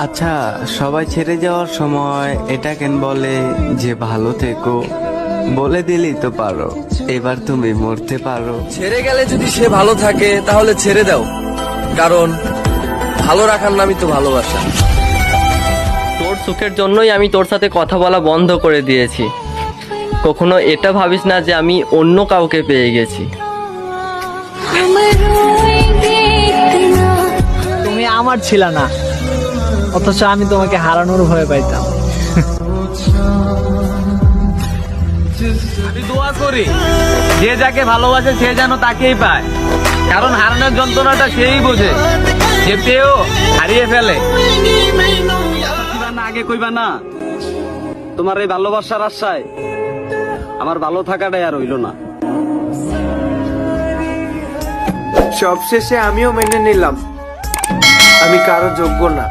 আচ্ছা, সবাই ছেড়ে যাওয়ার সময় এটা কেন বলে যে ভালো থেকো? বলে দিলেই তো পারো, এবার তুমি মরতে পারো। ছেড়ে গেলে যদি সে ভালো থাকে তাহলে ছেড়ে দাও, কারণ ভালো রাখার নামই তো ভালোবাসা। তোর সুখের জন্যই আমি তোর সাথে কথা বলা বন্ধ করে দিয়েছি। কখনো এটা ভাবিস না যে আমি অন্য কাউকে পেয়ে গেছি। তুমি আমার ছিল না, অথচ আমি তোমাকে হারানোর ভয় পাইতাম। আমি দোয়া করি যে যাকে ভালোবাসে সে যেন তাকেই পায়, কারণ হারানোর যন্ত্রণাটা সেই বোঝে যে পেয়েও হারিয়ে ফেলে। না আগে কইবা না, তোমার এই ভালোবাসার আশায় আমার ভালো থাকাটাই আর হইল না। সবশেষে আমিও মেনে নিলাম আমি কারো যোগ্য না।